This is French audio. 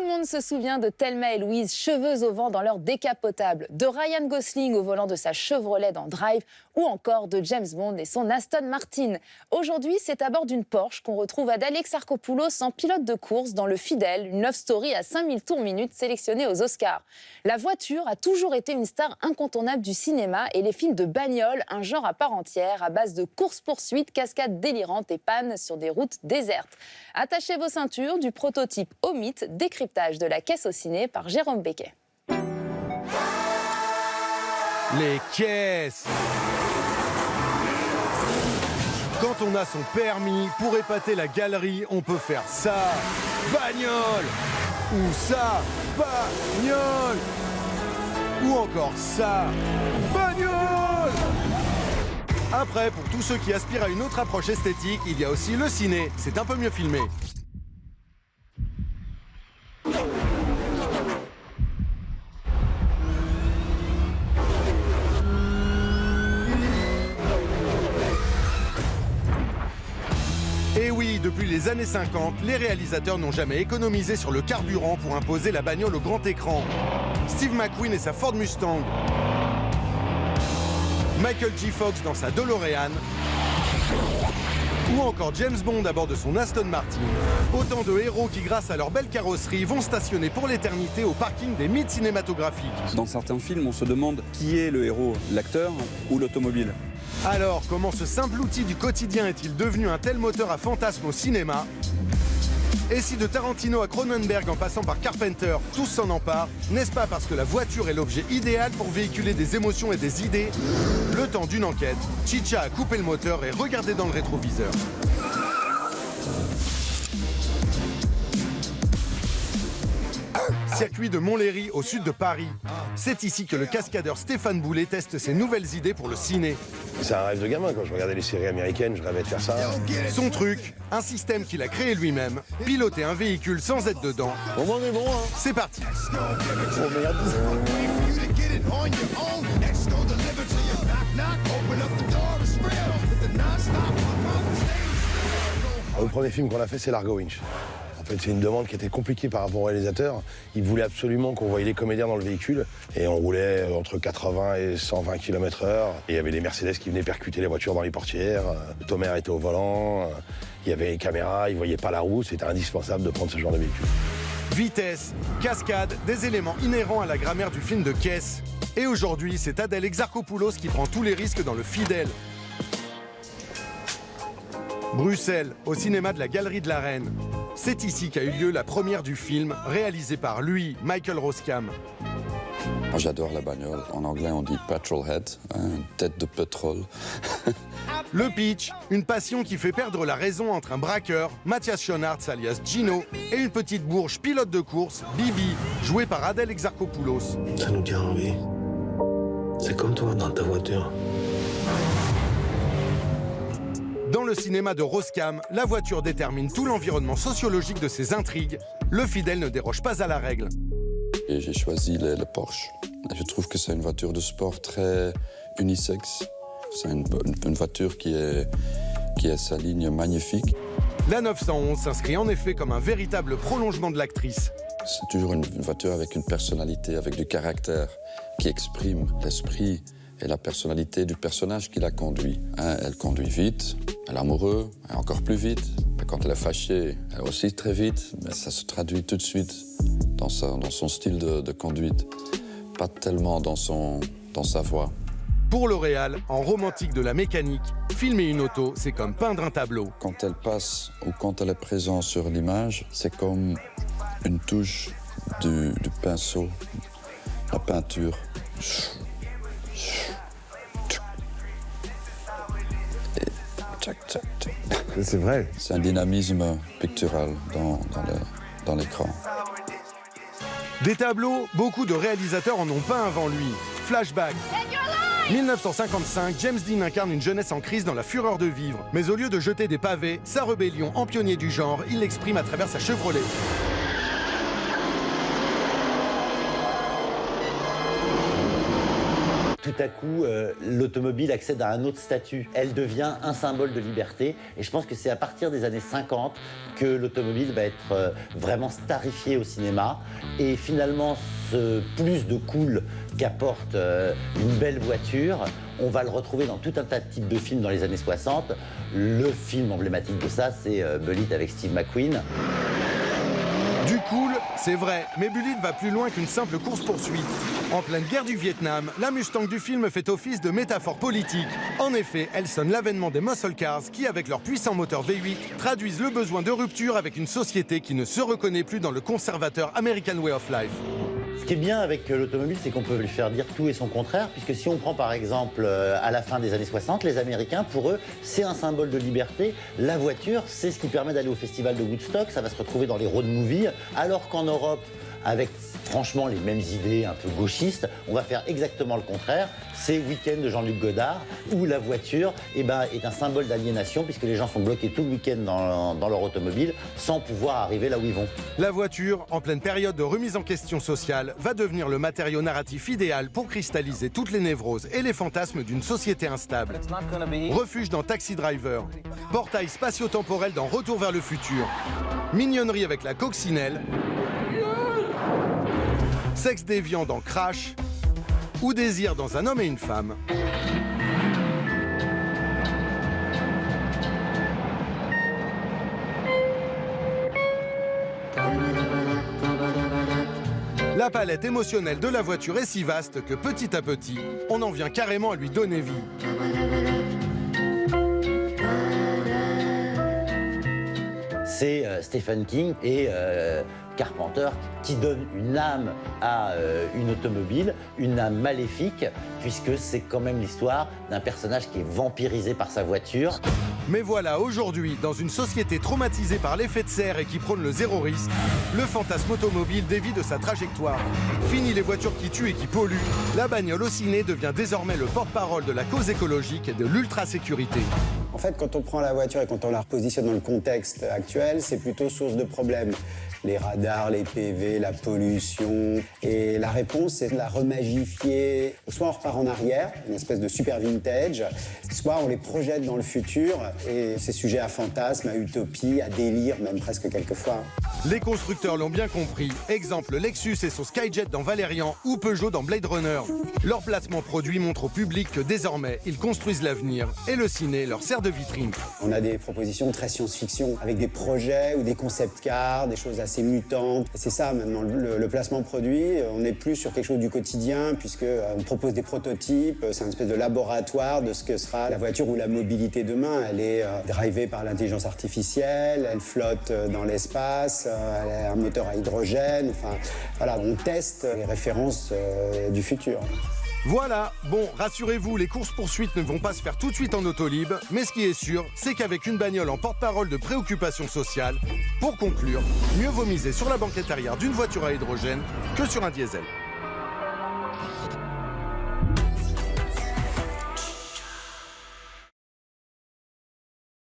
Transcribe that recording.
le monde se souvient de Thelma et Louise, cheveux au vent dans leur décapotable, de Ryan Gosling au volant de sa Chevrolet dans Drive, ou encore de James Bond et son Aston Martin. Aujourd'hui, c'est à bord d'une Porsche qu'on retrouve Adèle Exarchopoulos en pilote de course dans Le Fidèle, une love story à 5000 tours minute sélectionnée aux Oscars. La voiture a toujours été une star incontournable du cinéma et les films de bagnole, un genre à part entière, à base de courses-poursuites, cascades délirantes et pannes sur des routes désertes. Attachez vos ceintures, du prototype au mythe, décryptage de la caisse au ciné par Jérôme Becquet. Les caisses. Quand on a son permis, pour épater la galerie, on peut faire ça, bagnole, ou ça, bagnole, ou encore ça, bagnole. Après, pour tous ceux qui aspirent à une autre approche esthétique, il y a aussi le ciné, c'est un peu mieux filmé. Et oui, depuis les années 50, les réalisateurs n'ont jamais économisé sur le carburant pour imposer la bagnole au grand écran. Steve McQueen et sa Ford Mustang, Michael J. Fox dans sa DeLorean, ou encore James Bond à bord de son Aston Martin. Autant de héros qui, grâce à leur belle carrosserie, vont stationner pour l'éternité au parking des mythes cinématographiques. Dans certains films, on se demande qui est le héros, l'acteur ou l'automobile. Alors, comment ce simple outil du quotidien est-il devenu un tel moteur à fantasme au cinéma? Et si de Tarantino à Cronenberg en passant par Carpenter, tous s'en emparent, n'est-ce pas parce que la voiture est l'objet idéal pour véhiculer des émotions et des idées? Le temps d'une enquête, Chicha a coupé le moteur et regardé dans le rétroviseur. Circuit de Montlhéry au sud de Paris. C'est ici que le cascadeur Stéphane Boulet teste ses nouvelles idées pour le ciné. C'est un rêve de gamin, quand je regardais les séries américaines, je rêvais de faire ça. Son truc, un système qu'il a créé lui-même, piloter un véhicule sans être dedans. Bon, on est bon, hein. C'est parti. Oh merde. Le premier film qu'on a fait, c'est Largo Winch. En fait, c'est une demande qui était compliquée par rapport au réalisateur. Il voulait absolument qu'on voyait les comédiens dans le véhicule. Et on roulait entre 80 et 120 km/h. Et il y avait des Mercedes qui venaient percuter les voitures dans les portières. Thomer était au volant. Il y avait les caméras, il ne voyait pas la route. C'était indispensable de prendre ce genre de véhicule. Vitesse, cascade, des éléments inhérents à la grammaire du film de caisse. Et aujourd'hui, c'est Adèle Exarchopoulos qui prend tous les risques dans Le Fidèle. Bruxelles, au cinéma de la Galerie de la Reine. C'est ici qu'a eu lieu la première du film, réalisé par lui, Michael Roskam. Moi, j'adore la bagnole. En anglais, on dit petrolhead, hein, tête de pétrole. Le pitch, une passion qui fait perdre la raison entre un braqueur, Mathias Schoenaerts alias Gino, et une petite bourge pilote de course, Bibi, jouée par Adèle Exarchopoulos. Ça nous tient envie. C'est comme toi dans ta voiture. Dans le cinéma de Roskam, la voiture détermine tout l'environnement sociologique de ses intrigues. Le Fidèle ne déroge pas à la règle. Et j'ai choisi le Porsche. Je trouve que c'est une voiture de sport très unisexe. C'est une voiture qui a sa ligne magnifique. La 911 s'inscrit en effet comme un véritable prolongement de l'actrice. C'est toujours une voiture avec une personnalité, avec du caractère, qui exprime l'esprit et la personnalité du personnage qui la conduit. Hein, elle conduit vite, elle est amoureuse, elle est encore plus vite. Mais quand elle est fâchée, elle est aussi très vite. Mais ça se traduit tout de suite dans son style de conduite. Pas tellement dans sa voix. Pour L'Oréal, en romantique de la mécanique, filmer une auto, c'est comme peindre un tableau. Quand elle passe ou quand elle est présente sur l'image, c'est comme une touche du pinceau, la peinture. C'est vrai. C'est un dynamisme pictural dans l'écran. Des tableaux, beaucoup de réalisateurs en ont peint avant lui. Flashback. 1955, James Dean incarne une jeunesse en crise dans la fureur de vivre. Mais au lieu de jeter des pavés, sa rébellion en pionnier du genre, il l'exprime à travers sa Chevrolet. Tout à coup, l'automobile accède à un autre statut. Elle devient un symbole de liberté. Et je pense que c'est à partir des années 50 que l'automobile va être vraiment starifiée au cinéma. Et finalement, ce plus de cool qu'apporte une belle voiture, on va le retrouver dans tout un tas de types de films dans les années 60. Le film emblématique de ça, c'est Bullitt avec Steve McQueen. Du cool, c'est vrai, mais Bullitt va plus loin qu'une simple course-poursuite. En pleine guerre du Vietnam, la Mustang du film fait office de métaphore politique. En effet, elle sonne l'avènement des muscle cars qui, avec leur puissant moteur V8, traduisent le besoin de rupture avec une société qui ne se reconnaît plus dans le conservateur American Way of Life. Ce qui est bien avec l'automobile, c'est qu'on peut lui faire dire tout et son contraire, puisque si on prend par exemple à la fin des années 60, les Américains, pour eux, c'est un symbole de liberté. La voiture, c'est ce qui permet d'aller au festival de Woodstock, ça va se retrouver dans les road movies, alors qu'en Europe, avec franchement les mêmes idées un peu gauchistes, on va faire exactement le contraire. C'est Week-end de Jean-Luc Godard, où la voiture est un symbole d'aliénation, puisque les gens sont bloqués tout le week-end dans leur automobile, sans pouvoir arriver là où ils vont. La voiture, en pleine période de remise en question sociale, va devenir le matériau narratif idéal pour cristalliser toutes les névroses et les fantasmes d'une société instable. Refuge dans Taxi Driver, portail spatio-temporel dans Retour vers le futur, mignonnerie avec la coccinelle, sexe déviant dans Crash, ou désir dans Un homme et une femme. La palette émotionnelle de la voiture est si vaste que petit à petit, on en vient carrément à lui donner vie. C'est Stephen King et Carpenter qui donnent une âme à une automobile, une âme maléfique, puisque c'est quand même l'histoire d'un personnage qui est vampirisé par sa voiture. Mais voilà, aujourd'hui, dans une société traumatisée par l'effet de serre et qui prône le zéro risque, le fantasme automobile dévie de sa trajectoire. Fini les voitures qui tuent et qui polluent, la bagnole au ciné devient désormais le porte-parole de la cause écologique et de l'ultra-sécurité. En fait, quand on prend la voiture et quand on la repositionne dans le contexte actuel, c'est plutôt source de problèmes. Les radars, les PV, la pollution. Et la réponse, c'est de la remagifier. Soit on repart en arrière, une espèce de super vintage, soit on les projette dans le futur. Et c'est sujet à fantasme, à utopie, à délire, même presque quelquefois. Les constructeurs l'ont bien compris. Exemple, Lexus et son Skyjet dans Valérian ou Peugeot dans Blade Runner. Leur placement produit montre au public que désormais, ils construisent l'avenir et le ciné leur sert de vitrine. On a des propositions très science-fiction avec des projets ou des concept cars, des choses assez mutantes. Et c'est ça maintenant, le placement produit. On n'est plus sur quelque chose du quotidien puisqu'on propose des prototypes. C'est une espèce de laboratoire de ce que sera la voiture ou la mobilité demain. Elle est drivée par l'intelligence artificielle, elle flotte dans l'espace, elle a un moteur à hydrogène. Enfin, voilà, on teste les références du futur. Voilà, bon, rassurez-vous, les courses-poursuites ne vont pas se faire tout de suite en autolib, mais ce qui est sûr, c'est qu'avec une bagnole en porte-parole de préoccupation sociale, pour conclure, mieux vaut miser sur la banquette arrière d'une voiture à hydrogène que sur un diesel.